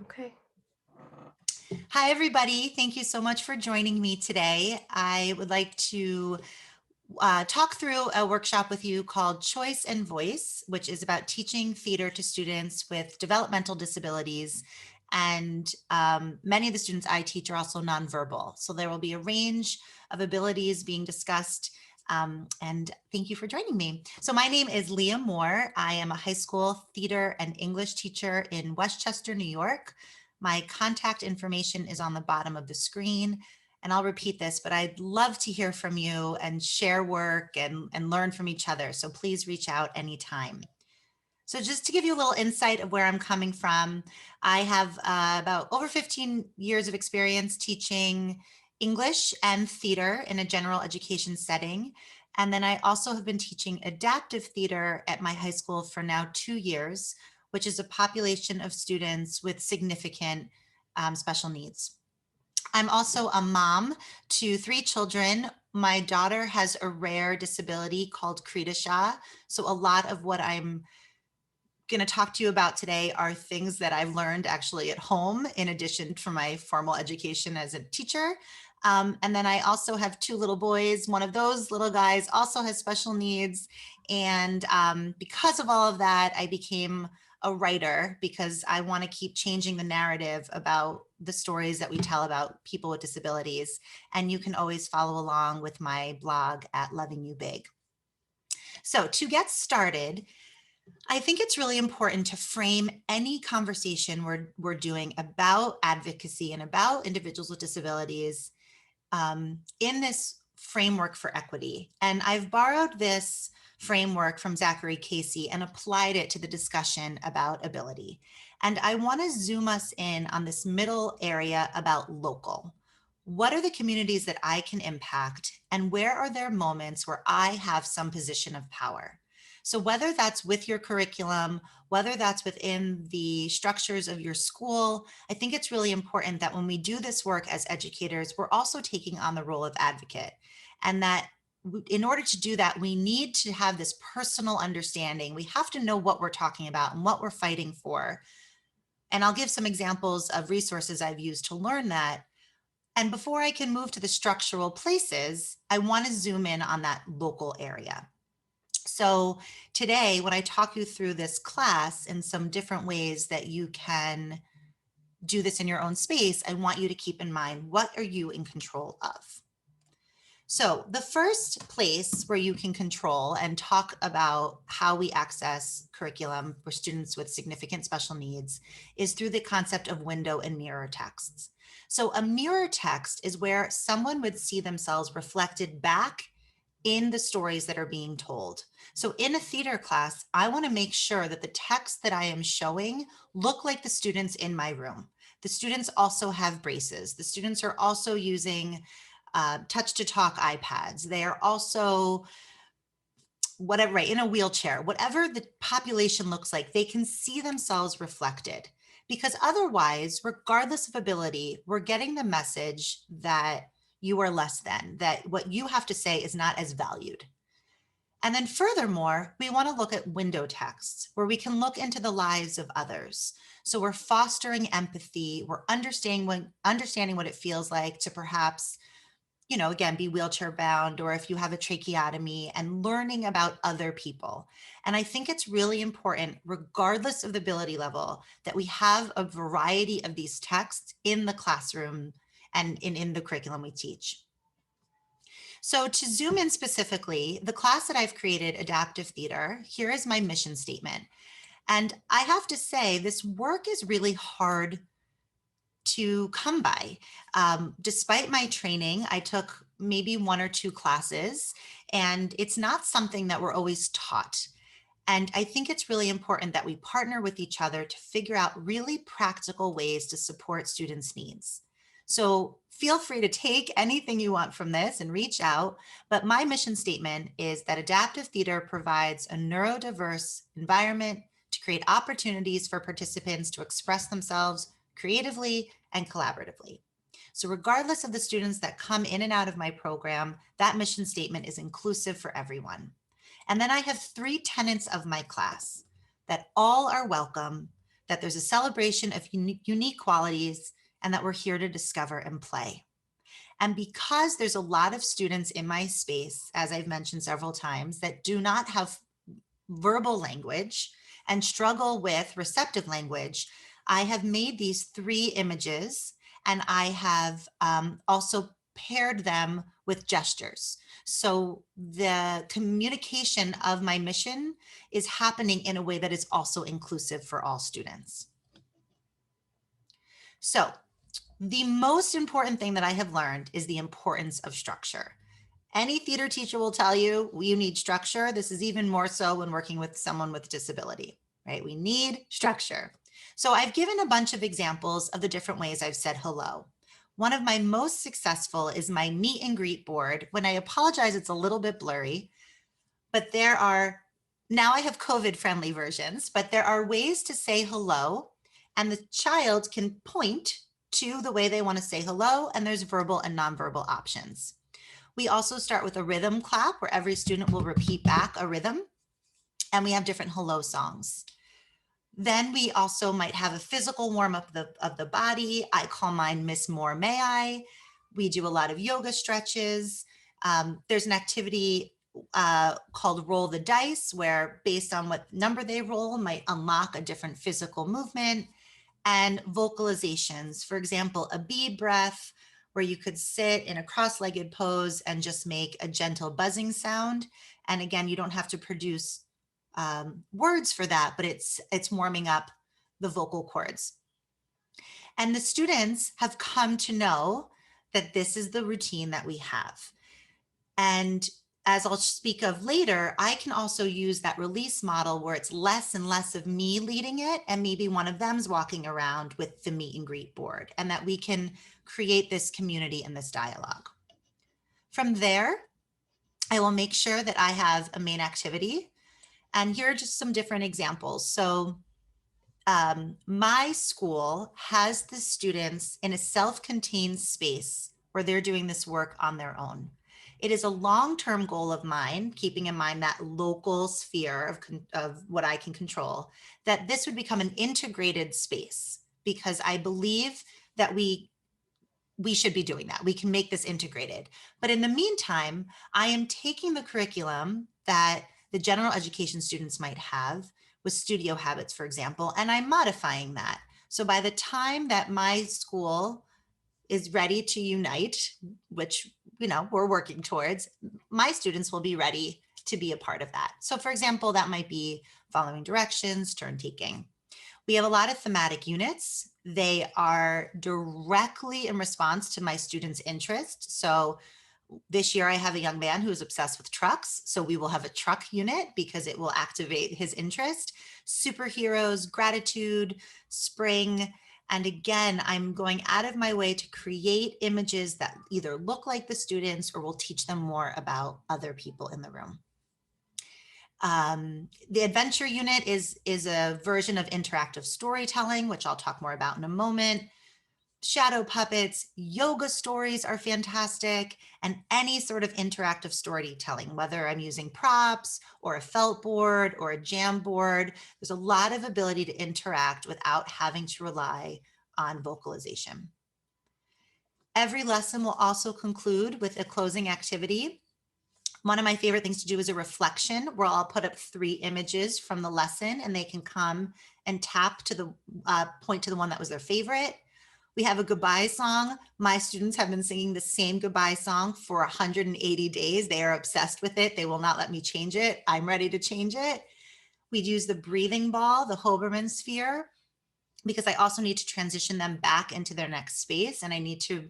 Okay. Hi, everybody. Thank you so much for joining me today. I would like to talk through a workshop with you called Choice and Voice, which is about teaching theater to students with developmental disabilities. And many of the students I teach are also nonverbal. So there will be a range of abilities being discussed. And thank you for joining me. So my name is Leah Moore. I am a high school theater and English teacher in Westchester, New York. My contact information is on the bottom of the screen. And I'll repeat this, but I'd love to hear from you and share work and learn from each other. So please reach out anytime. So just to give you a little insight of where I'm coming from, I have about over 15 years of experience teaching English and theater in a general education setting. And then I also have been teaching adaptive theater at my high school for now 2 years, which is a population of students with significant special needs. I'm also a mom to 3 children. My daughter has a rare disability called Kritisha. So a lot of what I'm going to talk to you about today are things that I've learned actually at home, in addition to my formal education as a teacher. And then I also have 2 little boys. One of those little guys also has special needs. And because of all of that, I became a writer because I want to keep changing the narrative about the stories that we tell about people with disabilities. And you can always follow along with my blog at Loving You Big. So to get started, I think it's really important to frame any conversation we're doing about advocacy and about individuals with disabilities in this framework for equity. And I've borrowed this framework from Zachary Casey and applied it to the discussion about ability. And I want to zoom us in on this middle area about local. What are the communities that I can impact, and where are there moments where I have some position of power? So whether that's with your curriculum, whether that's within the structures of your school, I think it's really important that when we do this work as educators, we're also taking on the role of advocate. And that in order to do that, we need to have this personal understanding. We have to know what we're talking about and what we're fighting for. And I'll give some examples of resources I've used to learn that. And before I can move to the structural places, I want to zoom in on that local area. So today, when I talk you through this class and some different ways that you can do this in your own space, I want you to keep in mind, what are you in control of? So the first place where you can control and talk about how we access curriculum for students with significant special needs is through the concept of window and mirror texts. So a mirror text is where someone would see themselves reflected back in the stories that are being told. So in a theater class, I want to make sure that the text that I am showing look like the students in my room. The students also have braces. The students are also using touch to talk iPads. They are also whatever, right, in a wheelchair, whatever the population looks like, they can see themselves reflected. Because otherwise, regardless of ability, we're getting the message that you are less than, that what you have to say is not as valued. And then furthermore, we want to look at window texts where we can look into the lives of others. So we're fostering empathy, we're understanding what it feels like to perhaps, again, be wheelchair bound, or if you have a tracheotomy, and learning about other people. And I think it's really important, regardless of the ability level, that we have a variety of these texts in the classroom and in the curriculum we teach. So to zoom in specifically, the class that I've created, Adaptive Theater, here is my mission statement. And I have to say, this work is really hard to come by. Despite my training, I took maybe 1 or 2 classes, and it's not something that we're always taught. And I think it's really important that we partner with each other to figure out really practical ways to support students' needs. So feel free to take anything you want from this and reach out. But my mission statement is that adaptive theater provides a neurodiverse environment to create opportunities for participants to express themselves creatively and collaboratively. So regardless of the students that come in and out of my program, that mission statement is inclusive for everyone. And then I have 3 tenets of my class: that all are welcome, that there's a celebration of unique qualities, and that we're here to discover and play. And because there's a lot of students in my space, as I've mentioned several times, that do not have verbal language and struggle with receptive language, I have made these 3 images, and I have also paired them with gestures. So the communication of my mission is happening in a way that is also inclusive for all students. So the most important thing that I have learned is the importance of structure. Any theater teacher will tell you you need structure. This is even more so when working with someone with disability, right? We need structure. So I've given a bunch of examples of the different ways I've said hello. One of my most successful is my meet and greet board. When I apologize, it's a little bit blurry, but now I have COVID-friendly versions, but there are ways to say hello, and the child can point to the way they want to say hello, and there's verbal and nonverbal options. We also start with a rhythm clap where every student will repeat back a rhythm, and we have different hello songs. Then we also might have a physical warm up of the body. I call mine Miss Moore, May I? We do a lot of yoga stretches. There's an activity called Roll the Dice, where based on what number they roll might unlock a different physical movement. And vocalizations, for example, a bee breath, where you could sit in a cross-legged pose and just make a gentle buzzing sound. And again, you don't have to produce words for that, but it's warming up the vocal cords. And the students have come to know that this is the routine that we have. And as I'll speak of later, I can also use that release model where it's less and less of me leading it, and maybe one of them's walking around with the meet and greet board, and that we can create this community and this dialogue. From there, I will make sure that I have a main activity. And here are just some different examples. So my school has the students in a self-contained space where they're doing this work on their own. It is a long-term goal of mine, keeping in mind that local sphere of what I can control, that this would become an integrated space, because I believe that we should be doing that. We can make this integrated. But in the meantime, I am taking the curriculum that the general education students might have with studio habits, for example, and I'm modifying that. So by the time that my school is ready to unite, which we're working towards, my students will be ready to be a part of that. So for example, that might be following directions, turn taking. We have a lot of thematic units. They are directly in response to my students' interest. So this year I have a young man who is obsessed with trucks. So we will have a truck unit because it will activate his interest. Superheroes, gratitude, spring. And again, I'm going out of my way to create images that either look like the students or will teach them more about other people in the room. The adventure unit is a version of interactive storytelling, which I'll talk more about in a moment. Shadow puppets, yoga stories are fantastic, and any sort of interactive storytelling, whether I'm using props or a felt board or a jam board, there's a lot of ability to interact without having to rely on vocalization. Every lesson will also conclude with a closing activity. One of my favorite things to do is a reflection, where I'll put up 3 images from the lesson, and they can come and tap to the point to the one that was their favorite. We have a goodbye song. My students have been singing the same goodbye song for 180 days. They are obsessed with it. They will not let me change it. I'm ready to change it. We'd use the breathing ball, the Hoberman sphere, because I also need to transition them back into their next space, and I need to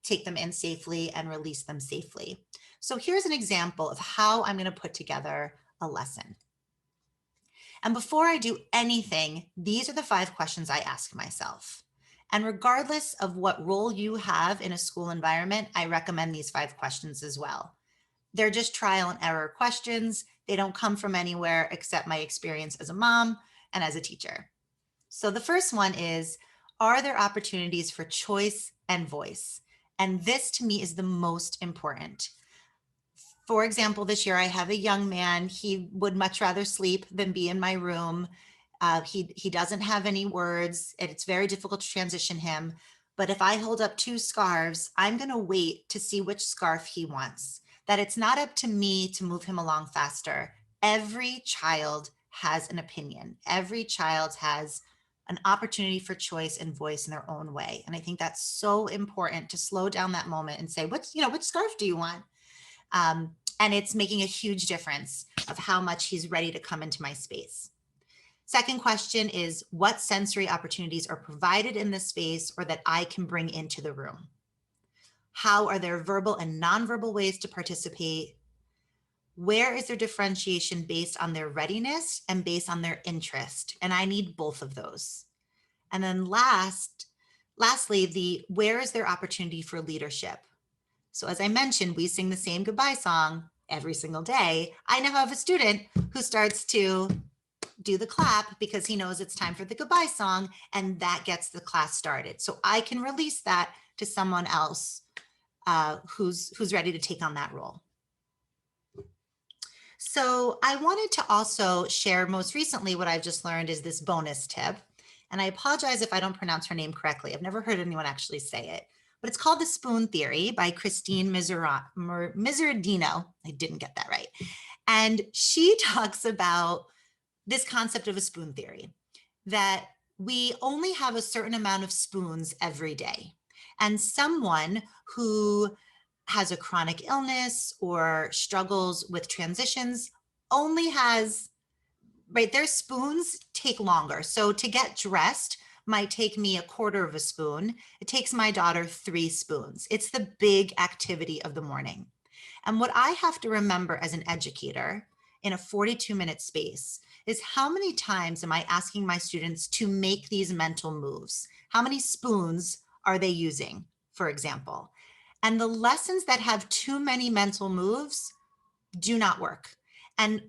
take them in safely and release them safely. So here's an example of how I'm going to put together a lesson. And before I do anything, these are the 5 questions I ask myself. And regardless of what role you have in a school environment, I recommend these 5 questions as well. They're just trial and error questions. They don't come from anywhere except my experience as a mom and as a teacher. So the first one is, are there opportunities for choice and voice? And this to me is the most important. For example, this year I have a young man. He would much rather sleep than be in my room. He doesn't have any words, and it's very difficult to transition him. But if I hold up 2 scarves, I'm going to wait to see which scarf he wants. That it's not up to me to move him along faster. Every child has an opinion. Every child has an opportunity for choice and voice in their own way. And I think that's so important to slow down that moment and say, which scarf do you want? And it's making a huge difference of how much he's ready to come into my space. Second question is, what sensory opportunities are provided in this space or that I can bring into the room? How are there verbal and nonverbal ways to participate? Where is their differentiation based on their readiness and based on their interest? And I need both of those. And then lastly, where is their opportunity for leadership? So as I mentioned, we sing the same goodbye song every single day. I now have a student who starts to do the clap because he knows it's time for the goodbye song, and that gets the class started. So I can release that to someone else who's ready to take on that role. So I wanted to also share most recently what I've just learned is this bonus tip. And I apologize if I don't pronounce her name correctly. I've never heard anyone actually say it, but it's called The Spoon Theory by Christine Miseradino. I didn't get that right. And she talks about this concept of a spoon theory, that we only have a certain amount of spoons every day. And someone who has a chronic illness or struggles with transitions only has, right, their spoons take longer. So to get dressed might take me 1/4 of a spoon. It takes my daughter 3 spoons. It's the big activity of the morning. And what I have to remember as an educator in a 42-minute space is how many times am I asking my students to make these mental moves? How many spoons are they using, for example? And the lessons that have too many mental moves do not work. And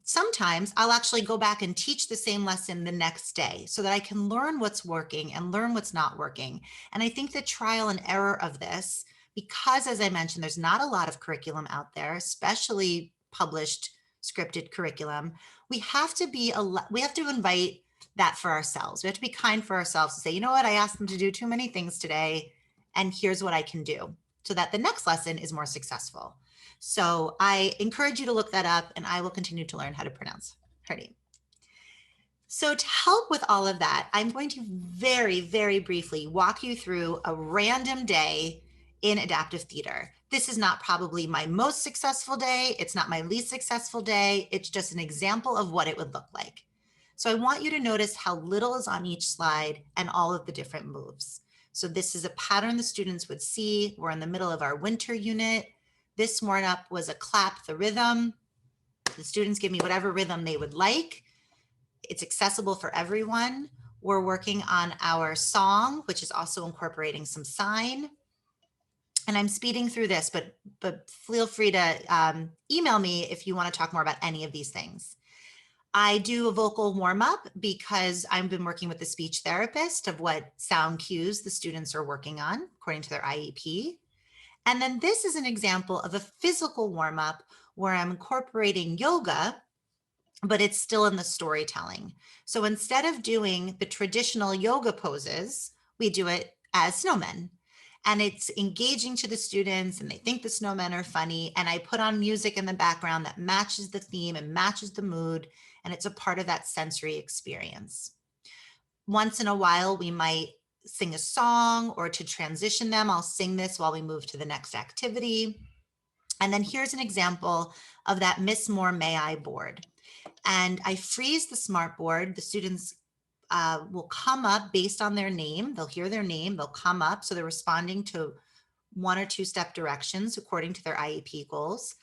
sometimes I'll actually go back and teach the same lesson the next day so that I can learn what's working and learn what's not working. And I think the trial and error of this, because as I mentioned, there's not a lot of curriculum out there, especially published scripted curriculum, we have to invite that for ourselves. We have to be kind for ourselves to say, you know what, I asked them to do too many things today, and here's what I can do so that the next lesson is more successful. So I encourage you to look that up, and I will continue to learn how to pronounce her name. So to help with all of that, I'm going to very, very briefly walk you through a random day in adaptive theater. This is not probably my most successful day. It's not my least successful day. It's just an example of what it would look like. So I want you to notice how little is on each slide and all of the different moves. So this is a pattern the students would see. We're in the middle of our winter unit. This warm up was a clap the rhythm. The students give me whatever rhythm they would like. It's accessible for everyone. We're working on our song, which is also incorporating some sign. And I'm speeding through this, but feel free to email me if you want to talk more about any of these things. I do a vocal warm up because I've been working with the speech therapist of what sound cues the students are working on according to their IEP. And then this is an example of a physical warm up where I'm incorporating yoga, but it's still in the storytelling. So instead of doing the traditional yoga poses, we do it as snowmen. And it's engaging to the students, and they think the snowmen are funny. And I put on music in the background that matches the theme and matches the mood. And it's a part of that sensory experience. Once in a while, we might sing a song, or to transition them, I'll sing this while we move to the next activity. And then here's an example of that Miss Moore May I board. And I freeze the smart board. The students will come up based on their name. They'll hear their name, they'll come up. So they're responding to 1 or 2 step directions according to their IEP goals.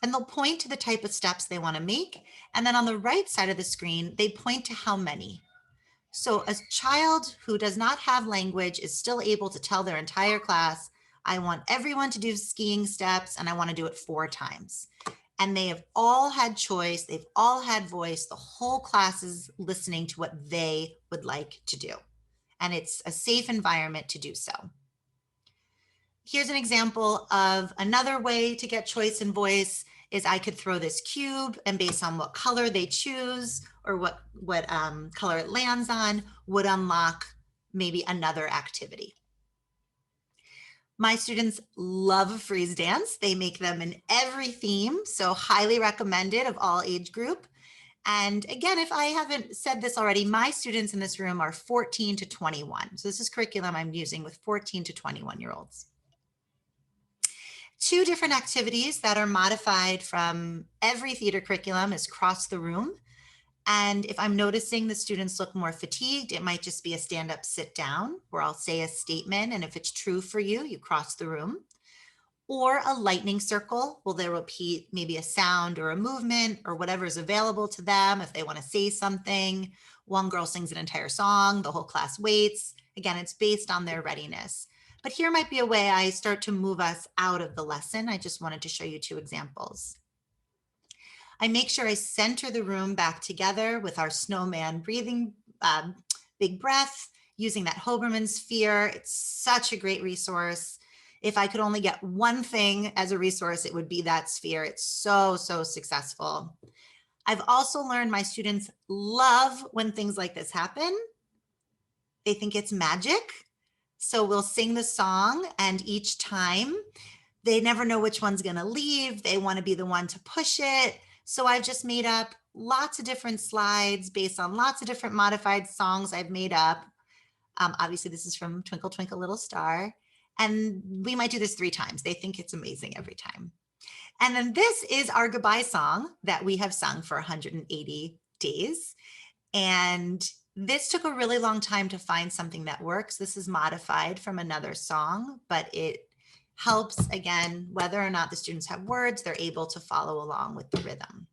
And they'll point to the type of steps they want to make. And then on the right side of the screen, they point to how many. So a child who does not have language is still able to tell their entire class, I want everyone to do skiing steps, and I want to do it 4 times. And they have all had choice. They've all had voice. The whole class is listening to what they would like to do. And it's a safe environment to do so. Here's an example of another way to get choice and voice is I could throw this cube, and based on what color they choose or what color it lands on would unlock maybe another activity. My students love freeze dance. They make them in every theme, so highly recommended of all age group. And again, if I haven't said this already, my students in this room are 14 to 21. So this is curriculum I'm using with 14 to 21-year-olds. Two different activities that are modified from every theater curriculum is cross the room. And if I'm noticing the students look more fatigued, it might just be a stand up, sit down, where I'll say a statement. And if it's true for you, you cross the room. Or a lightning circle, where they'll repeat maybe a sound or a movement or whatever is available to them. If they want to say something, one girl sings an entire song, the whole class waits. Again, it's based on their readiness. But here might be a way I start to move us out of the lesson. I just wanted to show you two examples. I make sure I center the room back together with our snowman breathing, big breath, using that Hoberman sphere. It's such a great resource. If I could only get one thing as a resource, it would be that sphere. It's so, so successful. I've also learned my students love when things like this happen. They think it's magic. So we'll sing the song, and each time they never know which one's going to leave. They want to be the one to push it. So I've just made up lots of different slides based on lots of different modified songs I've made up. Obviously, this is from Twinkle, Twinkle, Little Star. And we might do this 3 times. They think it's amazing every time. And then this is our goodbye song that we have sung for 180 days. And this took a really long time to find something that works. This is modified from another song, but it helps, again, whether or not the students have words, they're able to follow along with the rhythm.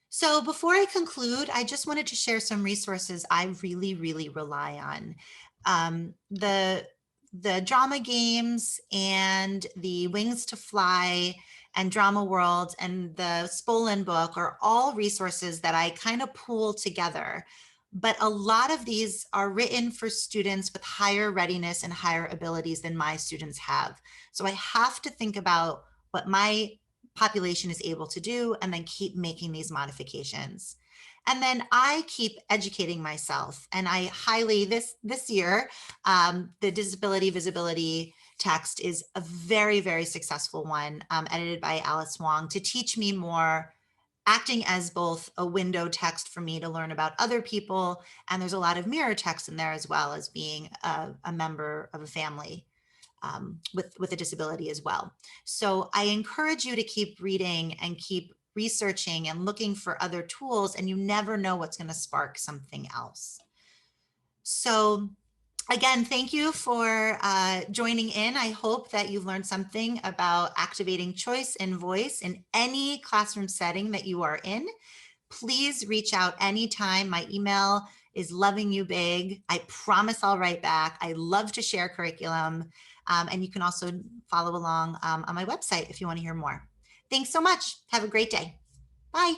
So before I conclude, I just wanted to share some resources I really, really rely on. The drama games and the Wings to Fly and Drama World and the Spolin book are all resources that I kind of pool together. But a lot of these are written for students with higher readiness and higher abilities than my students have. So I have to think about what my population is able to do and then keep making these modifications. And then I keep educating myself. And I highly, this year, the disability visibility text is a very, very successful one, edited by Alice Wong, to teach me more, acting as both a window text for me to learn about other people. And there's a lot of mirror text in there as well, as being a member of a family with a disability as well. So I encourage you to keep reading and keep researching and looking for other tools, and you never know what's going to spark something else. So again, thank you for joining in. I hope that you've learned something about activating choice and voice in any classroom setting that you are in. Please reach out anytime. My email is lovingyouBig. I promise I'll write back. I love to share curriculum. And you can also follow along on my website if you want to hear more. Thanks so much. Have a great day. Bye.